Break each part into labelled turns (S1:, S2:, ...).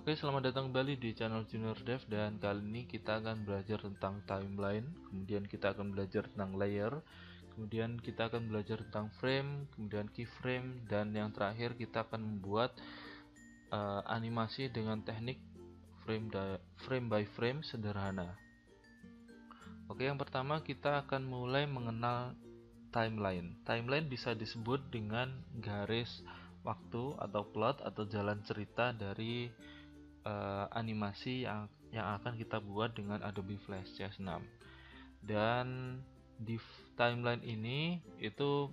S1: Oke, selamat datang kembali di channel Junior Dev, dan kali ini kita akan belajar tentang timeline, kemudian kita akan belajar tentang layer, kemudian kita akan belajar tentang frame, kemudian keyframe, dan yang terakhir kita akan membuat animasi dengan teknik frame by frame sederhana. Oke, yang pertama kita akan mulai mengenal timeline. Timeline bisa disebut dengan garis waktu atau plot atau jalan cerita dari animasi yang akan kita buat dengan Adobe Flash CS6. Dan di timeline ini itu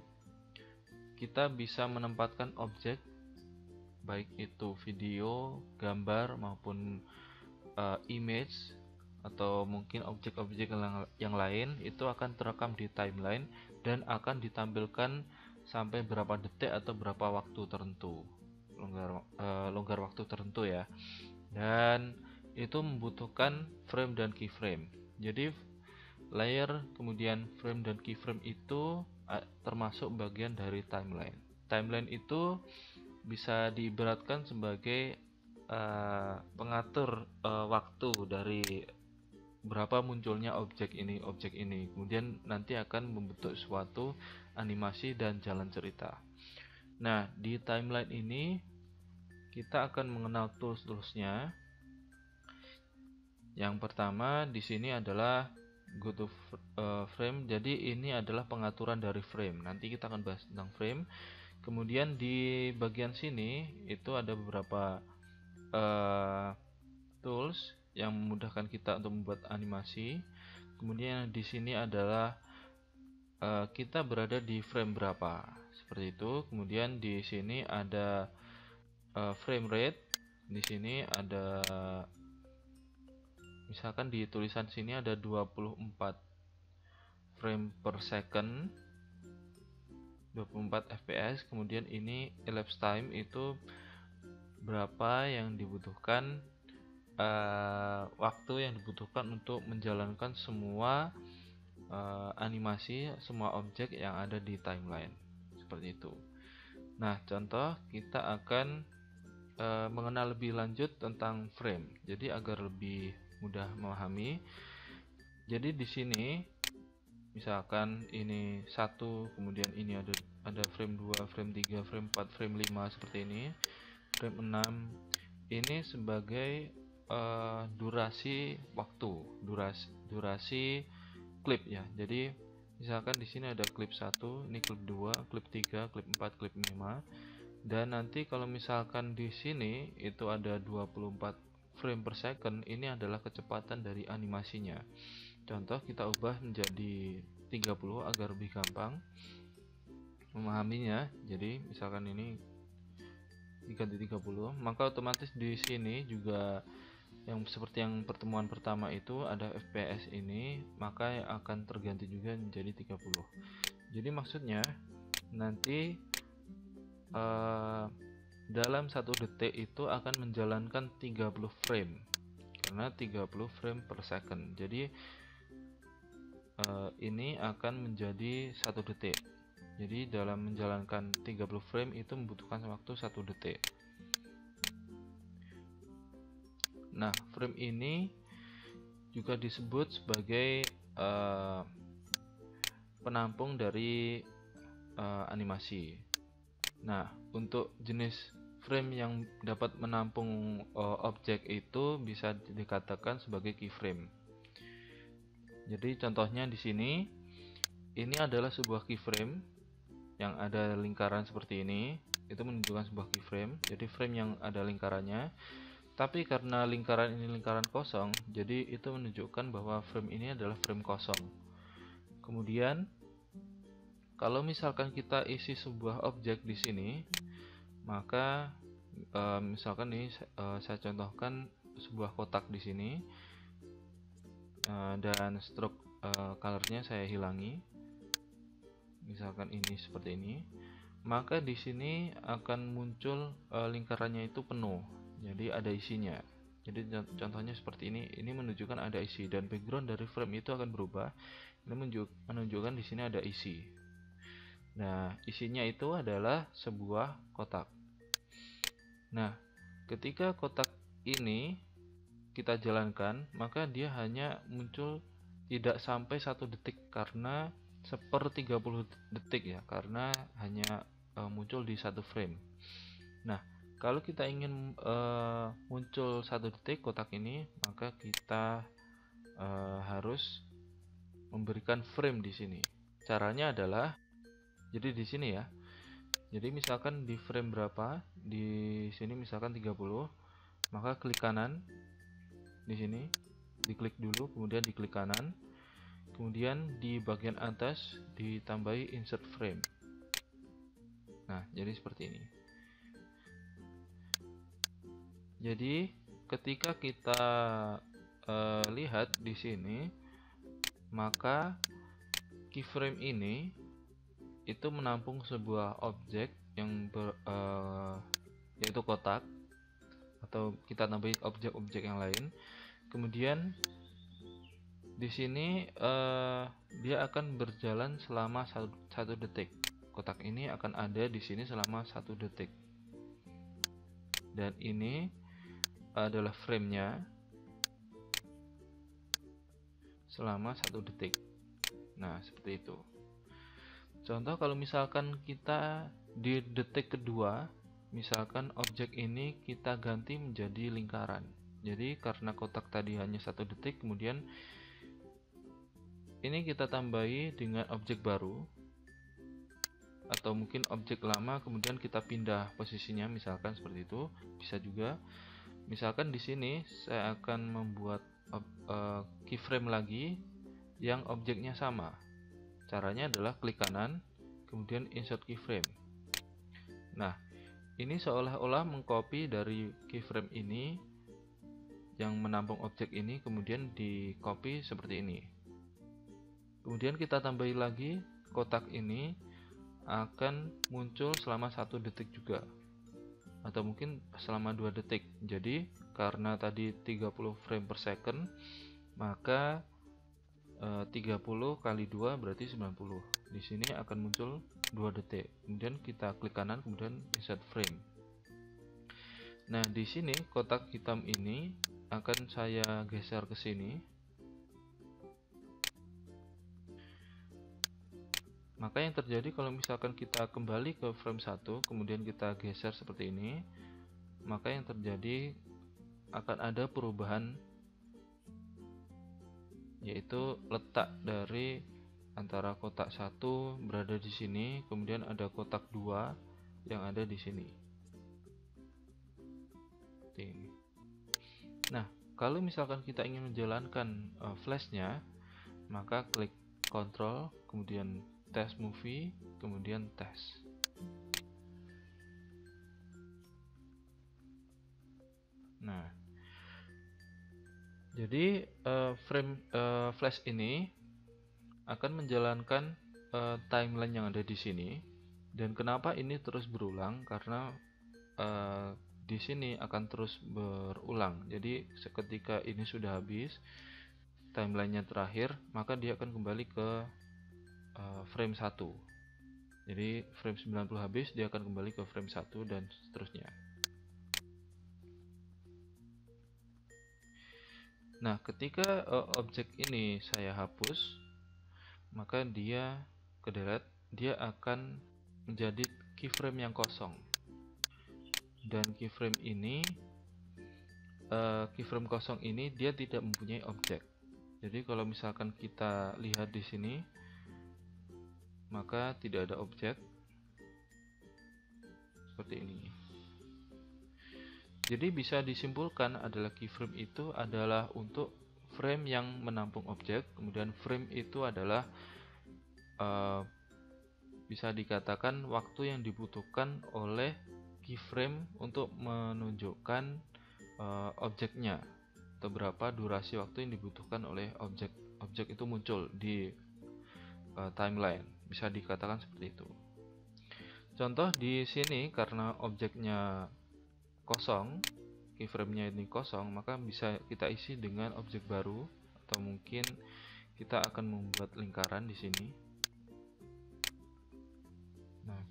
S1: kita bisa menempatkan objek, baik itu video, gambar maupun image atau mungkin objek-objek yang lain, itu akan terekam di timeline dan akan ditampilkan sampai berapa detik atau berapa waktu tertentu, longgar waktu tertentu ya. Dan itu membutuhkan frame dan keyframe. Jadi layer, kemudian frame dan keyframe itu termasuk bagian dari timeline. Timeline itu bisa diibaratkan sebagai pengatur waktu dari berapa munculnya objek ini, kemudian nanti akan membentuk suatu animasi dan jalan cerita. Nah, di timeline ini kita akan mengenal tools-toolsnya. Yang pertama di sini adalah go to frame. Jadi ini adalah pengaturan dari frame. Nanti kita akan bahas tentang frame. Kemudian di bagian sini itu ada beberapa tools yang memudahkan kita untuk membuat animasi. Kemudian di sini adalah kita berada di frame berapa, seperti itu. Kemudian di sini ada frame rate. Di sini ada, misalkan di tulisan sini ada 24 frame per second, 24 fps. Kemudian ini elapsed time, itu berapa yang dibutuhkan, waktu yang dibutuhkan untuk menjalankan semua animasi, semua objek yang ada di timeline, seperti itu. Nah, contoh kita akan mengenal lebih lanjut tentang frame, jadi agar lebih mudah memahami. Jadi di sini misalkan ini 1, kemudian ini ada frame 2, frame 3, frame 4, frame 5 seperti ini. Frame 6 ini sebagai durasi waktu, durasi klip ya. Jadi misalkan di sini ada klip 1, ini klip 2, klip 3, klip 4, klip 5. Dan nanti kalau misalkan di sini itu ada 24 frame per second, ini adalah kecepatan dari animasinya. Contoh kita ubah menjadi 30 agar lebih gampang memahaminya. Jadi misalkan ini diganti 30, maka otomatis di sini juga yang seperti yang pertemuan pertama itu ada fps ini, maka akan terganti juga menjadi 30. Jadi maksudnya nanti dalam 1 detik itu akan menjalankan 30 frame, karena 30 frame per second. Jadi ini akan menjadi 1 detik. Jadi dalam menjalankan 30 frame itu membutuhkan waktu 1 detik. Nah, frame ini juga disebut sebagai penampung dari animasi. Nah, untuk jenis frame yang dapat menampung objek itu bisa dikatakan sebagai keyframe. Jadi contohnya di sini, ini adalah sebuah keyframe yang ada lingkaran seperti ini. Itu menunjukkan sebuah keyframe. Jadi frame yang ada lingkarannya. Tapi karena lingkaran ini lingkaran kosong, jadi itu menunjukkan bahwa frame ini adalah frame kosong. Kemudian kalau misalkan kita isi sebuah objek di sini, maka misalkan nih saya contohkan sebuah kotak di sini, dan stroke colornya saya hilangi. Misalkan ini seperti ini, maka di sini akan muncul lingkarannya itu penuh, jadi ada isinya. Jadi contohnya seperti ini menunjukkan ada isi, dan background dari frame itu akan berubah. Ini menunjukkan di sini ada isi. Nah, isinya itu adalah sebuah kotak. Nah, ketika kotak ini kita jalankan, maka dia hanya muncul tidak sampai 1 detik karena 1/30 detik ya, karena hanya muncul di 1 frame. Nah, kalau kita ingin muncul 1 detik kotak ini, maka kita harus memberikan frame di sini. Caranya adalah, jadi di sini ya. Jadi misalkan di frame berapa? Di sini misalkan 30, maka klik kanan di sini, diklik dulu, kemudian diklik kanan, kemudian di bagian atas ditambahi insert frame. Nah, jadi seperti ini. Jadi ketika kita lihat di sini, maka keyframe ini itu menampung sebuah objek yang yaitu kotak, atau kita tambahin objek-objek yang lain. Kemudian di sini dia akan berjalan selama 1 detik. Kotak ini akan ada di sini selama 1 detik. Dan ini adalah framenya selama 1 detik. Nah, seperti itu. Contoh kalau misalkan kita di detik kedua, misalkan objek ini kita ganti menjadi lingkaran. Jadi karena kotak tadi hanya 1 detik, kemudian ini kita tambahi dengan objek baru, atau mungkin objek lama kemudian kita pindah posisinya, misalkan seperti itu, bisa juga. Misalkan di sini saya akan membuat keyframe lagi yang objeknya sama. Caranya adalah klik kanan, kemudian insert keyframe. Nah, ini seolah-olah mengcopy dari keyframe ini yang menampung objek ini, kemudian di copy seperti ini. Kemudian kita tambahi lagi, kotak ini akan muncul selama 1 detik juga, atau mungkin selama 2 detik. Jadi karena tadi 30 frame per second, maka 30 kali 2 berarti 90. Di sini akan muncul 2 detik. Kemudian kita klik kanan, kemudian insert frame. Nah, di sini kotak hitam ini akan saya geser ke sini. Maka yang terjadi kalau misalkan kita kembali ke frame 1, kemudian kita geser seperti ini, maka yang terjadi akan ada perubahan, yaitu letak dari antara kotak 1 berada di sini, kemudian ada kotak 2 yang ada di sini. Ini. Nah, kalau misalkan kita ingin menjalankan flashnya, maka klik Ctrl, kemudian test movie, kemudian test. Nah, jadi frame flash ini akan menjalankan timeline yang ada di sini. Dan kenapa ini terus berulang? Karena di sini akan terus berulang. Jadi seketika ini sudah habis, timelinenya terakhir, maka dia akan kembali ke frame 1. Jadi frame 90 habis, dia akan kembali ke frame 1 dan seterusnya. Nah, ketika objek ini saya hapus, maka dia ke delete, dia akan menjadi keyframe yang kosong. Dan keyframe ini, keyframe kosong ini dia tidak mempunyai objek. Jadi kalau misalkan kita lihat di sini, maka tidak ada objek seperti ini. Jadi bisa disimpulkan adalah keyframe itu adalah untuk frame yang menampung objek, kemudian frame itu adalah bisa dikatakan waktu yang dibutuhkan oleh keyframe untuk menunjukkan objeknya, atau berapa durasi waktu yang dibutuhkan oleh objek itu muncul di timeline. Bisa dikatakan seperti itu. Contoh di sini karena objeknya kosong, keyframe-nya ini kosong, maka bisa kita isi dengan objek baru, atau mungkin kita akan membuat lingkaran di sini. Nah,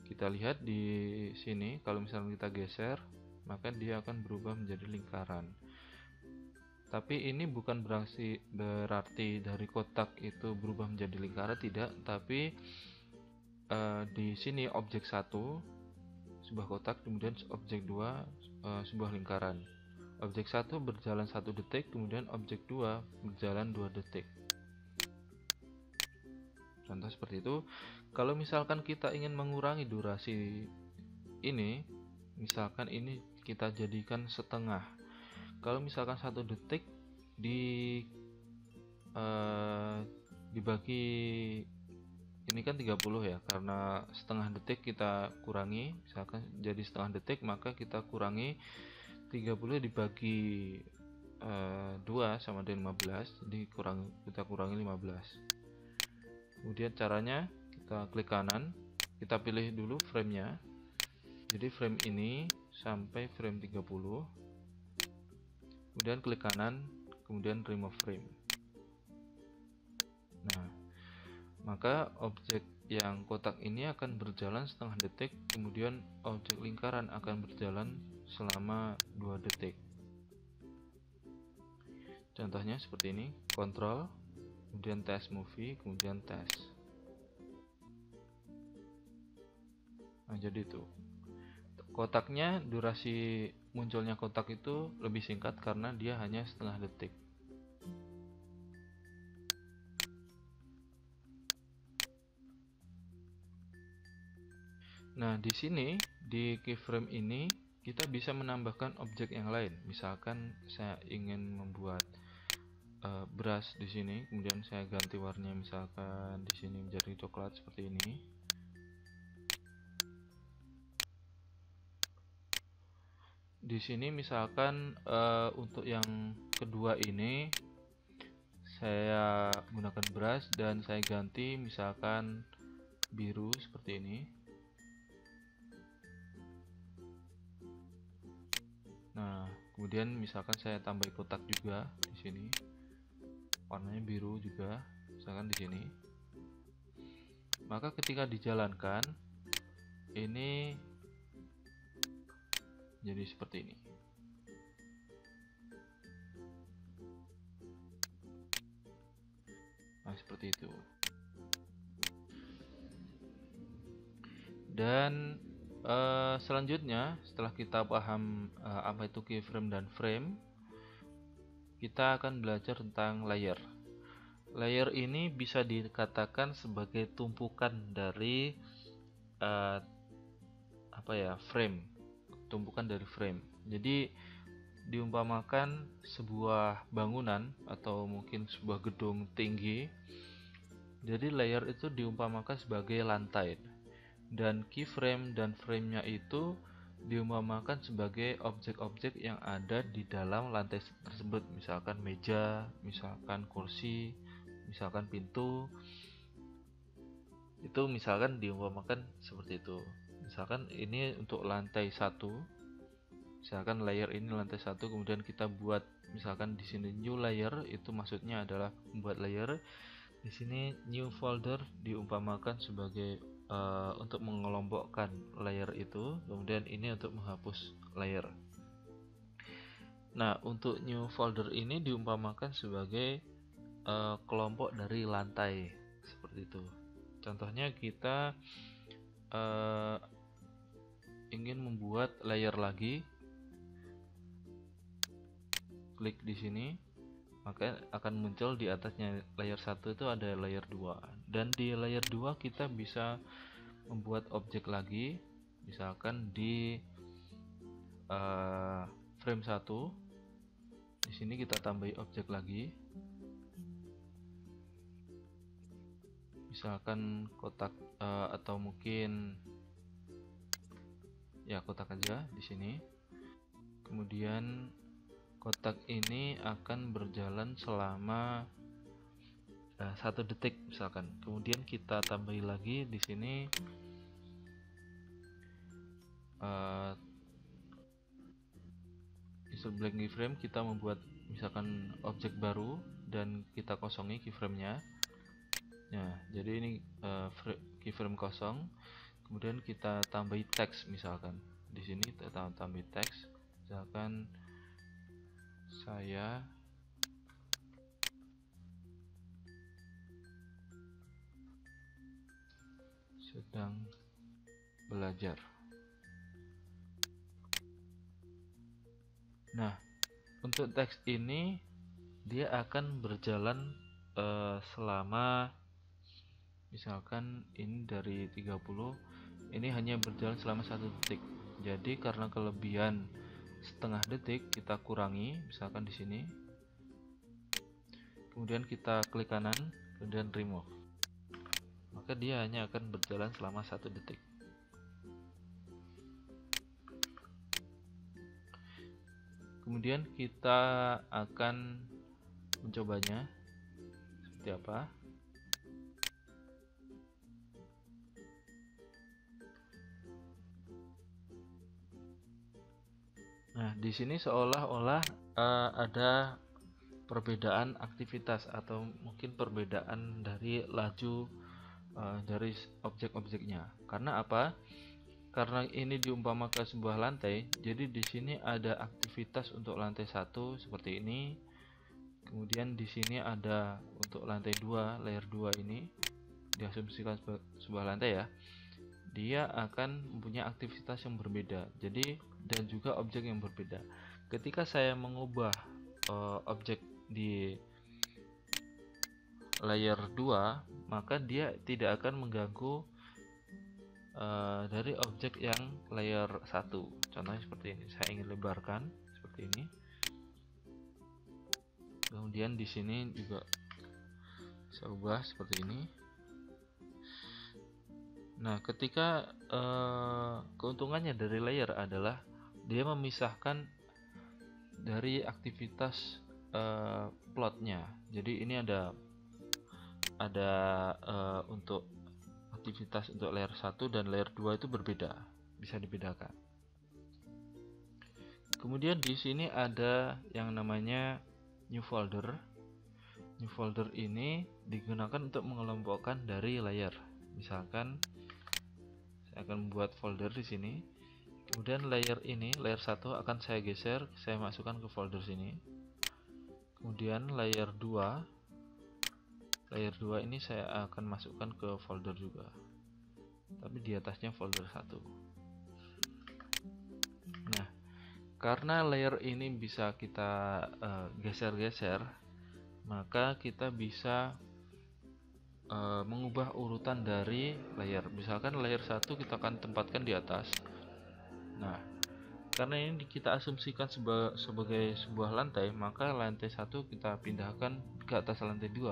S1: kita lihat di sini kalau misalnya kita geser, maka dia akan berubah menjadi lingkaran. Tapi ini bukan berarti dari kotak itu berubah menjadi lingkaran, tidak. Tapi di sini objek 1 sebuah kotak, kemudian objek 2 sebuah lingkaran. Objek 1 berjalan 1 detik, kemudian objek 2 berjalan 2 detik. Contoh seperti itu. Kalau misalkan kita ingin mengurangi durasi ini, misalkan ini kita jadikan setengah. Kalau misalkan 1 detik dibagi, ini kan 30 ya, karena setengah detik kita kurangi, misalkan jadi setengah detik, maka kita kurangi 30 dibagi 2 sama dengan 15, jadi kita kurangi 15. Kemudian caranya, kita klik kanan, kita pilih dulu framenya, jadi frame ini sampai frame 30, kemudian klik kanan, kemudian remove frame. Nah, maka objek yang kotak ini akan berjalan setengah detik, kemudian objek lingkaran akan berjalan selama 2 detik. Contohnya seperti ini, kontrol, kemudian test movie, kemudian test. Nah, jadi itu kotaknya, durasi munculnya kotak itu lebih singkat karena dia hanya setengah detik. Nah, di sini di keyframe ini kita bisa menambahkan objek yang lain. Misalkan saya ingin membuat brush di sini, kemudian saya ganti warnanya, misalkan di sini menjadi coklat seperti ini. Di sini misalkan untuk yang kedua ini saya gunakan brush dan saya ganti misalkan biru seperti ini. Nah, kemudian misalkan saya tambah kotak juga di sini, warnanya biru juga, misalkan di sini. Maka ketika dijalankan, ini jadi seperti ini. Nah, seperti itu. Dan selanjutnya, setelah kita paham apa itu keyframe dan frame, kita akan belajar tentang layer. Layer ini bisa dikatakan sebagai tumpukan dari frame, tumpukan dari frame. Jadi diumpamakan sebuah bangunan atau mungkin sebuah gedung tinggi. Jadi layer itu diumpamakan sebagai lantai, dan keyframe dan framenya itu diumpamakan sebagai objek-objek yang ada di dalam lantai tersebut, misalkan meja, misalkan kursi, misalkan pintu. Itu misalkan diumpamakan seperti itu. Misalkan ini untuk lantai 1, misalkan layer ini lantai 1, kemudian kita buat misalkan di sini new layer, itu maksudnya adalah membuat layer. Di sini new folder diumpamakan sebagai untuk mengelompokkan layer itu, kemudian ini untuk menghapus layer. Nah, untuk new folder ini diumpamakan sebagai kelompok dari lantai, seperti itu. Contohnya kita ingin membuat layer lagi, klik di sini, maka akan muncul di atasnya layer 1 itu ada layer 2, dan di layer 2 kita bisa membuat objek lagi, misalkan di frame 1. Di sini kita tambahi objek lagi, misalkan kotak atau mungkin ya kotak aja di sini. Kemudian kotak ini akan berjalan selama 1 detik misalkan. Kemudian kita tambahi lagi di sini insert blank keyframe, kita membuat misalkan objek baru dan kita kosongi keyframe-nya. Nah, jadi ini keyframe kosong. Kemudian kita tambahi teks, misalkan di sini kita tambahi teks. Misalkan saya sedang belajar. Nah, untuk teks ini dia akan berjalan selama, misalkan ini dari 30, ini hanya berjalan selama 1 detik. Jadi karena kelebihan setengah detik kita kurangi, misalkan di sini. Kemudian kita klik kanan, kemudian remove. Maka dia hanya akan berjalan selama 1 detik. Kemudian kita akan mencobanya seperti apa. Nah, di sini seolah-olah ada perbedaan aktivitas atau mungkin perbedaan dari laju dari objek-objeknya. Karena apa? Karena ini diumpamakan sebuah lantai, jadi di sini ada aktivitas untuk lantai 1 seperti ini. Kemudian di sini ada untuk lantai 2, layer 2 ini diasumsikan sebuah lantai ya. Dia akan mempunyai aktivitas yang berbeda. Jadi dan juga objek yang berbeda. Ketika saya mengubah objek di layer 2, maka dia tidak akan mengganggu dari objek yang layer 1. Contohnya seperti ini. Saya ingin lebarkan seperti ini. Kemudian di sini juga saya ubah seperti ini. Nah, ketika keuntungannya dari layer adalah dia memisahkan dari aktivitas plotnya. Jadi ini ada untuk aktivitas untuk layer 1 dan layer 2 itu berbeda, bisa dibedakan. Kemudian di sini ada yang namanya new folder. New folder ini digunakan untuk mengelompokkan dari layer. Misalkan saya akan membuat folder di sini. Kemudian layer ini, layer 1 akan saya geser, saya masukkan ke folder sini. Kemudian layer 2 ini saya akan masukkan ke folder juga, tapi di atasnya folder 1. Nah, karena layer ini bisa kita geser-geser, maka kita bisa mengubah urutan dari layer. Misalkan layer 1 kita akan tempatkan di atas. Nah, karena ini kita asumsikan sebagai sebuah lantai, maka lantai 1 kita pindahkan ke atas lantai 2,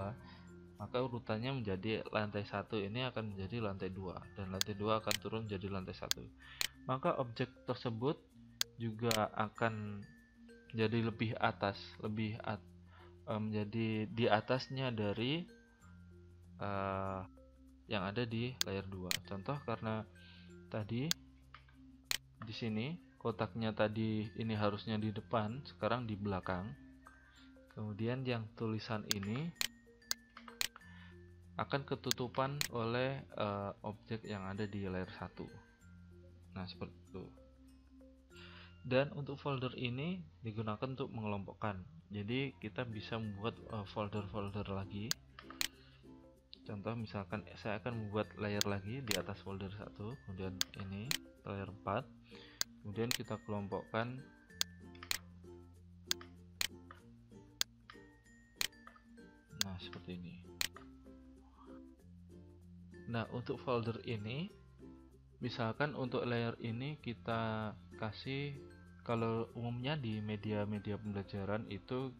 S1: maka urutannya menjadi lantai 1 ini akan menjadi lantai 2, dan lantai 2 akan turun menjadi lantai 1. Maka objek tersebut juga akan menjadi lebih atas, menjadi di atasnya dari yang ada di layer 2. Contoh, karena tadi di sini kotaknya tadi ini harusnya di depan, sekarang di belakang. Kemudian yang tulisan ini akan ketutupan oleh objek yang ada di layer 1. Nah, seperti itu. Dan untuk folder ini digunakan untuk mengelompokkan. Jadi kita bisa membuat folder-folder lagi. Contoh, misalkan saya akan membuat layer lagi di atas folder 1, kemudian ini layer 4. Kemudian kita kelompokkan. Nah, seperti ini. Nah, untuk folder ini, misalkan untuk layer ini kita kasih, kalau umumnya di media-media pembelajaran itu,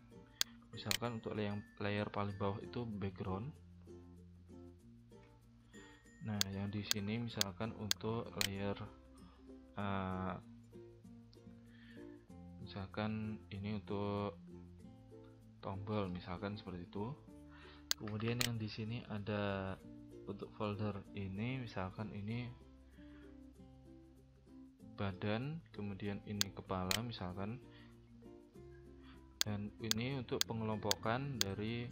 S1: misalkan untuk layer paling bawah itu background. Nah, yang di sini misalkan untuk layer misalkan ini untuk tombol, misalkan seperti itu. Kemudian yang di sini ada untuk folder ini, misalkan ini badan, kemudian ini kepala misalkan, dan ini untuk pengelompokan dari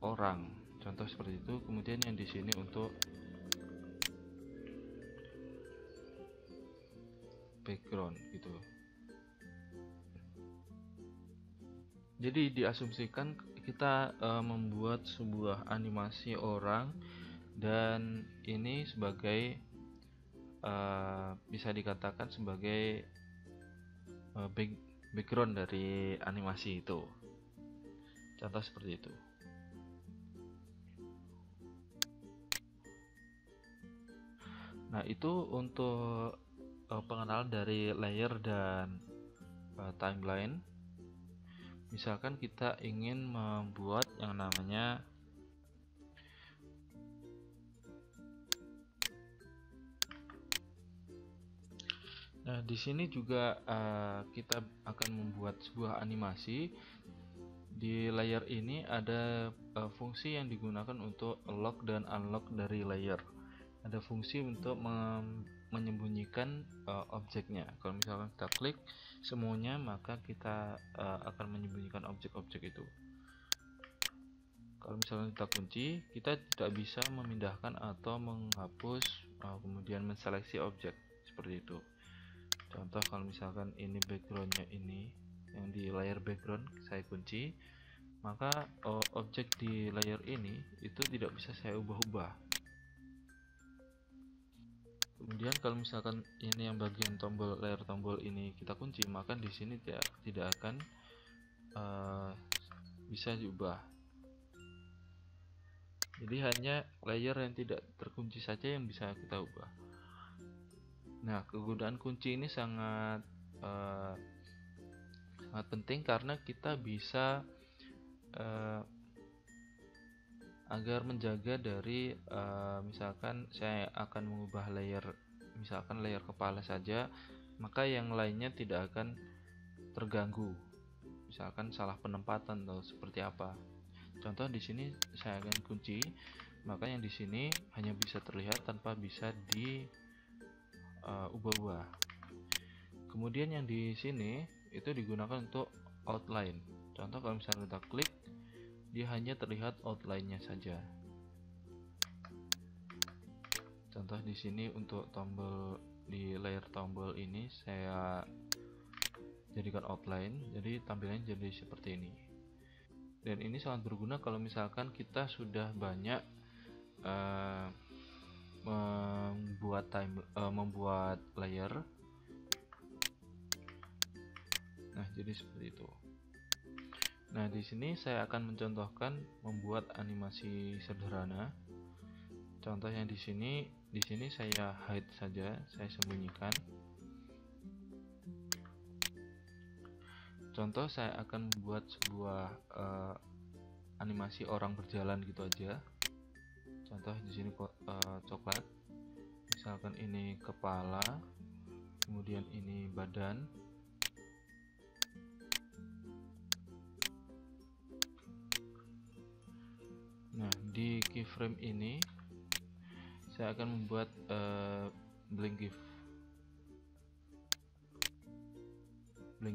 S1: orang, contoh seperti itu. Kemudian yang di sini untuk background gitu. Jadi diasumsikan kita membuat sebuah animasi orang, dan ini sebagai bisa dikatakan sebagai background dari animasi itu. Contoh seperti itu. Nah, itu untuk pengenalan dari layer dan timeline. Misalkan kita ingin membuat yang namanya Nah, di sini juga kita akan membuat sebuah animasi. Di layer ini ada fungsi yang digunakan untuk lock dan unlock dari layer. Ada fungsi untuk menyembunyikan objeknya. Kalau misalkan kita klik semuanya, maka kita akan menyembunyikan objek-objek itu. Kalau misalkan kita kunci, kita tidak bisa memindahkan atau menghapus kemudian menseleksi objek seperti itu. Contoh, kalau misalkan ini backgroundnya, ini yang di layer background saya kunci, maka objek di layer ini itu tidak bisa saya ubah-ubah. Kemudian kalau misalkan ini yang bagian tombol, layer tombol ini kita kunci, maka di sini tidak akan bisa diubah. Jadi hanya layer yang tidak terkunci saja yang bisa kita ubah. Nah, kegunaan kunci ini sangat penting karena kita bisa agar menjaga dari misalkan saya akan mengubah layer, misalkan layer kepala saja, maka yang lainnya tidak akan terganggu. Misalkan salah penempatan atau seperti apa. Contoh di sini saya akan kunci, maka yang di sini hanya bisa terlihat tanpa bisa diubah-ubah. Kemudian yang di sini itu digunakan untuk outline. Contoh kalau misalnya kita klik, dia hanya terlihat outline-nya saja. Contoh di sini untuk tombol di layer tombol ini saya jadikan outline, jadi tampilannya jadi seperti ini. Dan ini sangat berguna kalau misalkan kita sudah banyak membuat layer. Nah, jadi seperti itu. Nah, di sini saya akan mencontohkan membuat animasi sederhana. Contohnya di sini saya hide saja, saya sembunyikan. Contoh, saya akan membuat sebuah animasi orang berjalan gitu aja. Contoh di sini coklat. Misalkan ini kepala, kemudian ini badan. Nah, di keyframe ini saya akan membuat blank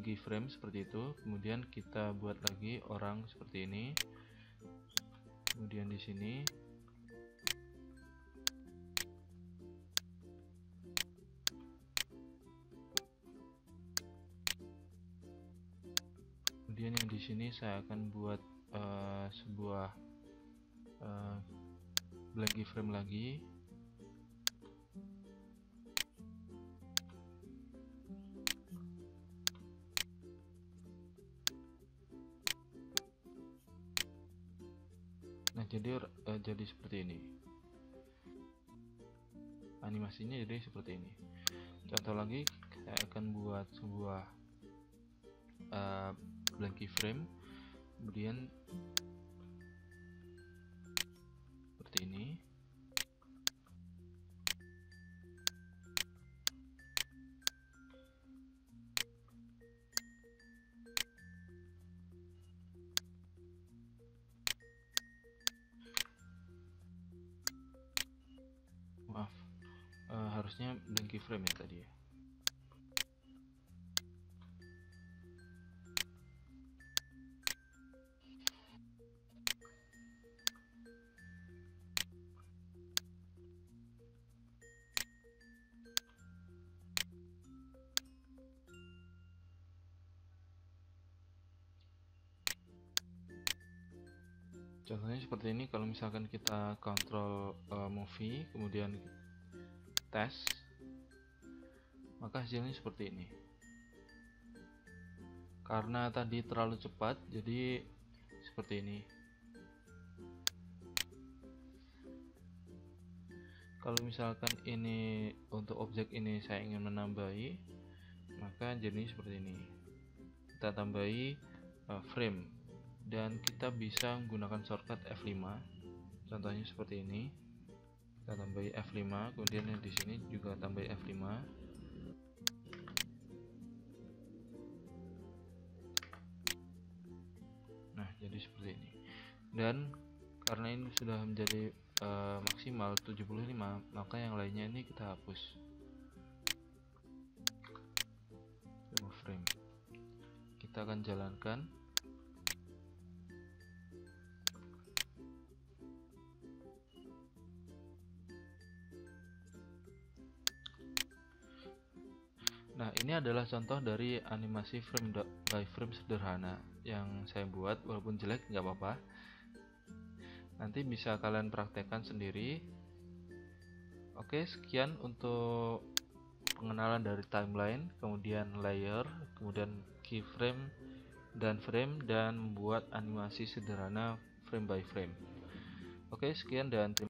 S1: keyframe seperti itu. Kemudian kita buat lagi orang seperti ini. Kemudian di sini kemudian yang di sini saya akan buat sebuah blank keyframe lagi. Nah, jadi seperti ini. Animasinya jadi seperti ini. Contoh lagi, saya akan buat sebuah blank keyframe, kemudian seperti ini. Maaf, harusnya blank keyframe ya tadi ya. Contohnya seperti ini. Kalau misalkan kita kontrol movie kemudian tes, maka hasilnya seperti ini. Karena tadi terlalu cepat, jadi seperti ini. Kalau misalkan ini untuk objek ini saya ingin menambahi, maka jadi seperti ini. Kita tambahi frame, dan kita bisa menggunakan shortcut F5. Contohnya seperti ini. Kita tambahi F5, kemudian di sini juga tambahi F5. Nah, jadi seperti ini. Dan karena ini sudah menjadi maksimal 75, maka yang lainnya ini kita hapus. Remove frame. Kita akan jalankan. Nah, ini adalah contoh dari animasi frame by frame sederhana yang saya buat. Walaupun jelek nggak apa-apa, nanti bisa kalian praktekkan sendiri. Oke, sekian untuk pengenalan dari timeline, kemudian layer, kemudian keyframe dan frame, dan membuat animasi sederhana frame by frame. Oke, sekian dan terima kasih.